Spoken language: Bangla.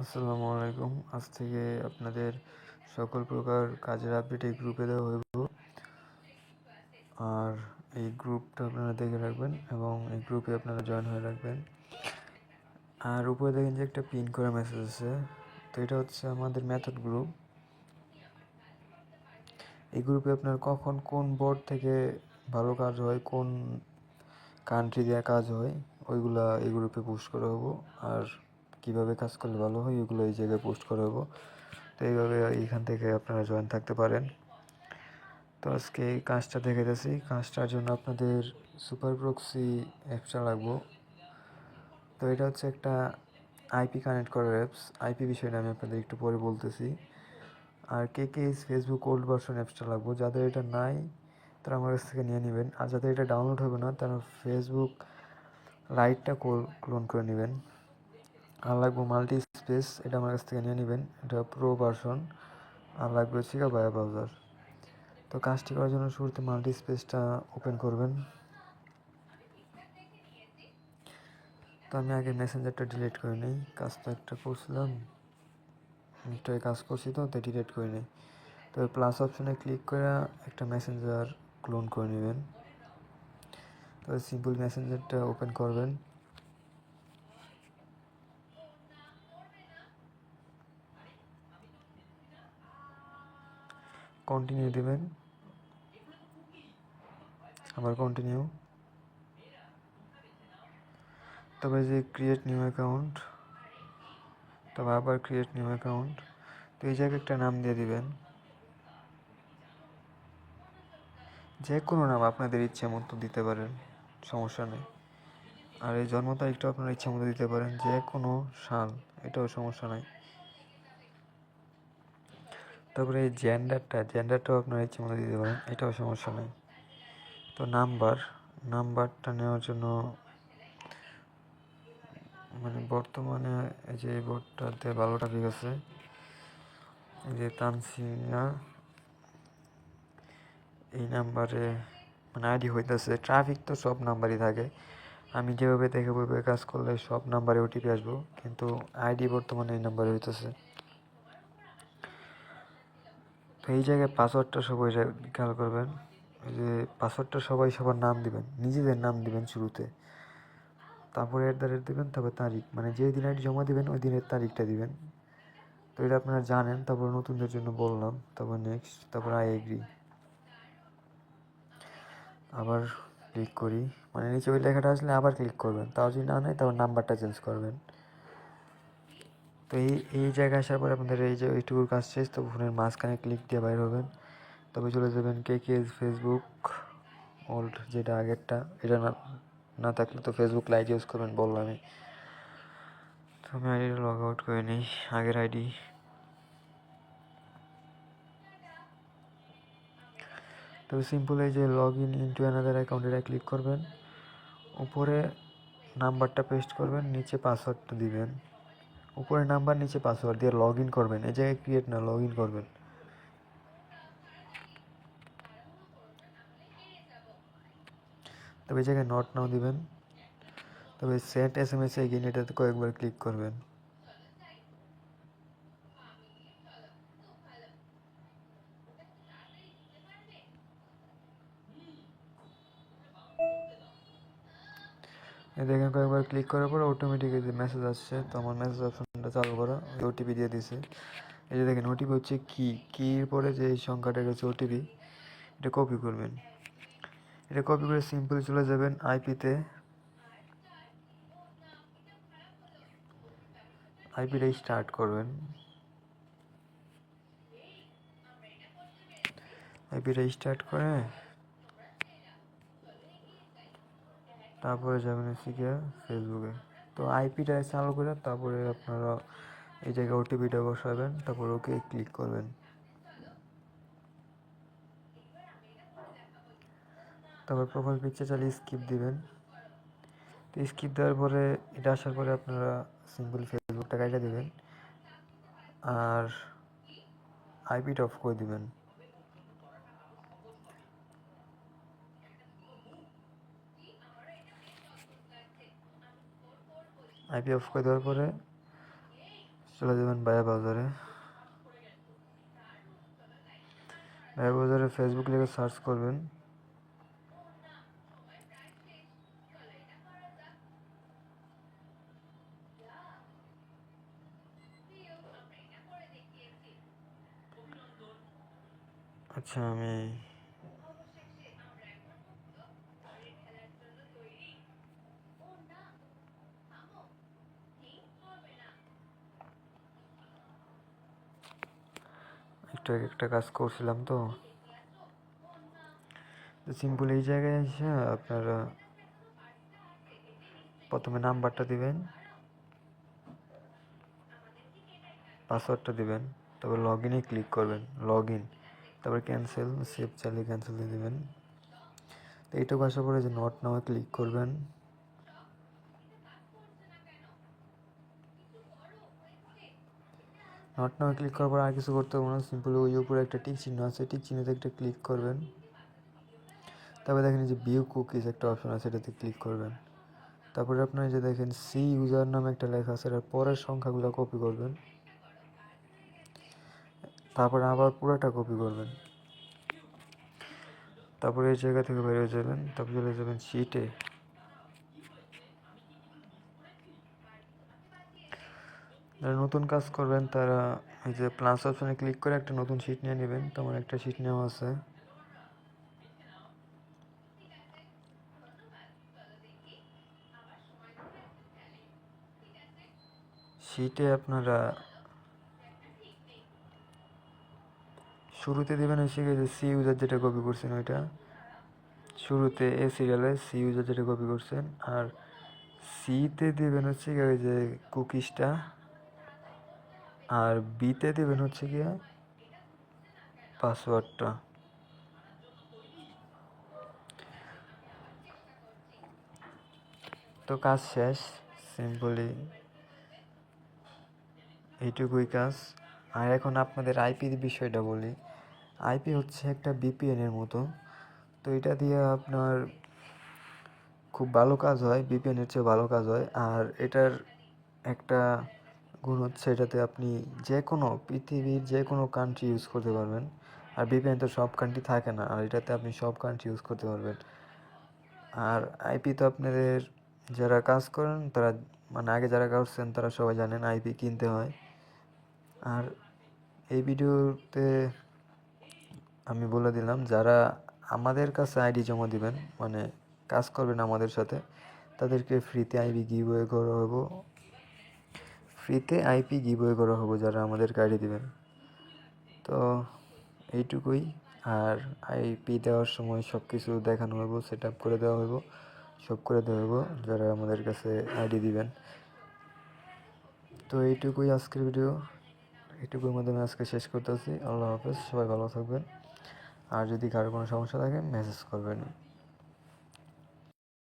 আসসালামু আলাইকুম। আজ থেকে আপনাদের সকল প্রকার কাজের আপডেট এই গ্রুপে দেওয়া হইব। আর এই গ্রুপটা আপনারা দেখে রাখবেন এবং এই গ্রুপে আপনারা জয়েন হয়ে রাখবেন। আর উপরে দেখেন যে একটা পিন করা মেসেজ আছে, তো এটা হচ্ছে আমাদের মেথড গ্রুপ। এই গ্রুপে আপনার কখন কোন বোর্ড থেকে ভালো কাজ হয়, কোন কান্ট্রি দেওয়া কাজ হয়, ওইগুলা এই গ্রুপে পোস্ট করা হবো। আর কিভাবে কাজ করলে ভালো হয় ওইগুলো এই জায়গায় পোস্ট করা হবো। তো এইভাবে এইখান থেকে আপনারা জয়েন থাকতে পারেন। তো আজকে এই কাজটা দেখে যাচ্ছি। কাজটার জন্য আপনাদের সুপার প্রক্সি অ্যাপসটা লাগবো। তো এটা হচ্ছে একটা আইপি কানেক্ট করার অ্যাপস। আইপি বিষয়টা আমি আপনাদের একটু পরে বলতেছি। আর কে ফেসবুক ওল্ড ভার্সন অ্যাপসটা লাগবো। যাদের এটা নাই তারা আমার কাছ থেকে নিয়ে নেবেন। আর যাদের এটা ডাউনলোড হবে না তারা ফেসবুক লাইটটা ক্লোন করে নেবেন। আর লাগবো মাল্টি স্পেস, এটা আমার কাছ থেকে নিয়ে নেবেন, এটা প্রো ভার্সন। আর লাগবে হচ্ছে বায়া ব্রাউজার। তো কাজটি করার জন্য শুরুতে মাল্টি স্পেসটা ওপেন করবেন। তো আমি আগে মেসেঞ্জারটা ডিলিট করে নিই, কাজ তো একটা করছিলাম, একটাই কাজ করছি তো তাই ডিলিট করে নিই। তো প্লাস অপশনে ক্লিক করে একটা মেসেঞ্জার ক্লোন করে নেবেন। তো সিম্পল মেসেঞ্জারটা ওপেন করবেন। কন্টিনিউ দেবেন, আবার কন্টিনিউ। তবে যে ক্রিয়েট নিউ অ্যাকাউন্ট, তবে আবার ক্রিয়েট নিউ অ্যাকাউন্ট। তো এই জায়গায় একটা নাম দিয়ে দিবেন, যে কোনো নাম আপনাদের ইচ্ছে মতো দিতে পারেন, সমস্যা নেই। আর এই জন্ম তারিখটাও আপনারা ইচ্ছা মতো দিতে পারেন, যে কোনো সাল, এটাও সমস্যা নাই। তারপরে এই জেন্ডারটাও আপনারা ইচ্ছে মতো দিতে পারেন, এটাও সমস্যা নেই। তো নাম্বারটা নেওয়ার জন্য মানে বর্তমানে এই যে বোর্ডটাতে ভালো ট্রাফিক আছে, এই যে তানসিনা, এই নাম্বারে মানে আইডি হইতেছে। ট্রাফিক তো সব নাম্বারই থাকে, আমি যেভাবে দেখে ওইভাবে কাজ করলে সব নাম্বারে ওটিপি আসবো, কিন্তু আইডি বর্তমানে এই নাম্বারে হইতেছে। তো এই জায়গায় পাসওয়ার্ডটা সবাই খেয়াল করবেন। এই যে পাসওয়ার্ডটা সবাই সবার নাম দিবেন, নিজেদের নাম দিবেন শুরুতে, তারপরে @ দিবেন, তারপর তারিখ, মানে যেই দিন আইডি জমা দিবেন ওই দিনের তারিখটা দিবেন। তো এটা আপনারা জানেন, তারপর নতুনদের জন্য বললাম। তারপর নেক্সট, তারপর আই এগ্রি, আবার ক্লিক করি, মানে নিচে ওই লেখাটা আসলে আবার ক্লিক করবেন। তাও যদি না নেয় তারপর নাম্বারটা চেঞ্জ করবেন। তো এই জায়গায় আসার পরে আপনাদের এই যে এইটুকুর কাজ শেষ। তো ফোনের মাঝখানে ক্লিক দিয়ে বাইর হবেন, তবে চলে যাবেন কে ফেসবুক ওল্ড, যেটা আগেরটা। এটা না না থাকলে তো ফেসবুক লাইট ইউজ করবেন বললামই। তো আমি আইডিটা লগ আউট করে নিই, আগের আইডি। তবে সিম্পল এই যে log in into another account, এটা ক্লিক করবেন, উপরে নাম্বারটা পেস্ট করবেন, নিচে পাসওয়ার্ডটা দিবেন। উপরে নাম্বার, নিচে পাসওয়ার্ড দিয়ে লগ ইন করবেন। এই জায়গায় ক্রিয়েট না, লগ ইন করবেন। তবে এই জায়গায় নট নাও দিবেন। তবে সেট SMS এগেইন, এটাতে কয়েকবার ক্লিক করবেন। এই দেখেন কয়েকবার ক্লিক করার পর অটোমেটিক যে মেসেজ আসছে, তো আমার মেসেজ অপশনটা চালু করা, ওটিপি দিয়ে দিছে। এই যে দেখেন ওটিপি হচ্ছে কির পরে যে এই সংখ্যাটা হচ্ছে ওটিপি, এটা কপি করবেন। এটা কপি করে সিম্পল চলে যাবেন আইপিতে, আইপিটা স্টার্ট করবেন। আইপিটা স্টার্ট করে তারপরে যাবেন হচ্ছে গিয়ে ফেসবুকে। তো আইপিটা চালু করে তারপরে আপনারা এই জায়গায় ওটিপিটা বসাবেন, তারপর ওকে ক্লিক করবেন। তারপর প্রোফাইল পিকচার চালিয়ে স্কিপ দিবেন। তো স্কিপ দেওয়ার পরে এটা আসার পরে আপনারা সিম্পল ফেসবুকটা কাইটা দিবেন আর আইপিটা অফ করে দিবেন। আইপি অফ করে দেওয়ার পরে চলে যাবেন বায়া ব্রাউজারে। বায়া ব্রাউজারে ফেসবুক লিখে সার্চ করবেন। আচ্ছা, আমি একটু একটা কাজ করছিলাম তো সিম্পল এই জায়গায় এসে আপনারা প্রথমে নাম্বারটা দিবেন, পাসওয়ার্ডটা দিবেন, তারপর লগ ইনে ক্লিক করবেন, লগ ইন, তারপর ক্যান্সেল, সেভ চালিয়ে ক্যান্সেল দিয়ে দেবেন। তো এইটুকু আসার পরে যে নট নামে ক্লিক করবেন। নট নামে ক্লিক করার পর আর কিছু করতে হবে না, সিম্পলি ওই উপরে একটা টিক চিহ্ন আছে, টিক চিহ্নতে একটা ক্লিক করবেন। তারপরে দেখেন যে ভিউ কুকিজ একটা অপশন আছে, এটাতে ক্লিক করবেন। তারপরে আপনার যে দেখেন সি ইউজার নামে একটা লেখা আছে, এটার পরের সংখ্যাগুলো কপি করবেন, তারপরে আবার পুরোটা কপি করবেন। তারপরে এই জায়গা থেকে বেরিয়ে যাবেন, তারপরে চলে যাবেন শিটে। যারা নতুন কাজ করবেন তারা এই যে প্লাস অপশনে ক্লিক করে একটা নতুন শিট নিয়ে নেবেন। তোমার একটা শিট নেওয়া আছে। শিটে আপনারা শুরুতে দেবেন হচ্ছে যে সি ইউজার যেটা কপি করছেন ওইটা শুরুতে, এ সিরিয়ালে সি ইউজার যেটা কপি করছেন, আর সিতে দেবেন হচ্ছে ওই যে কুকিজটা, আর বিতে দেবেন হচ্ছে গিয়ে পাসওয়ার্ডটা। তো কাজ শেষ, সিম্পলি এইটুকুই কাজ। আর এখন আপনাদের আইপির বিষয়টা বলি। আইপি হচ্ছে একটা বিপিএনের মতো। তো এটা দিয়ে আপনার খুব ভালো কাজ হয়, বিপিএনের চেয়ে ভালো কাজ হয়। আর এটার একটা গুণ হচ্ছে এটাতে আপনি যে কোনো পৃথিবীর যে কোনো কান্ট্রি ইউজ করতে পারবেন। আর বিপিএন তো সব কান্ট্রি থাকে না, আর এটাতে আপনি সব কান্ট্রি ইউজ করতে পারবেন। আর আইপি তো আপনাদের যারা কাজ করেন তারা, মানে আগে যারা করছেন তারা সবাই জানেন আইপি কিনতে হয়। আর এই ভিডিওতে আমি বলে দিলাম, যারা আমাদের কাছে আইডি জমা দিবেন, মানে কাজ করবেন আমাদের সাথে, তাদেরকে ফ্রিতে আইপি গিভওয়ে করা হবো, ফ্রিতে আইপি গিভওয়ে করা হবো যারা আমাদেরকে আইডি দিবেন। তো এইটুকুই। আর আইপি দেওয়ার সময় সব কিছু দেখানো হবো, সেট আপ করে দেওয়া হবো, সব করে দেওয়া হবো যারা আমাদের কাছে আইডি দিবেন। তো এইটুকুই আজকের ভিডিও, এইটুকুর মাধ্যমে আজকে শেষ করতেছি। আল্লাহ হাফেজ, সবাই ভালো থাকবেন। আর যদি কারো কোনো সমস্যা থাকে মেসেজ করবেন।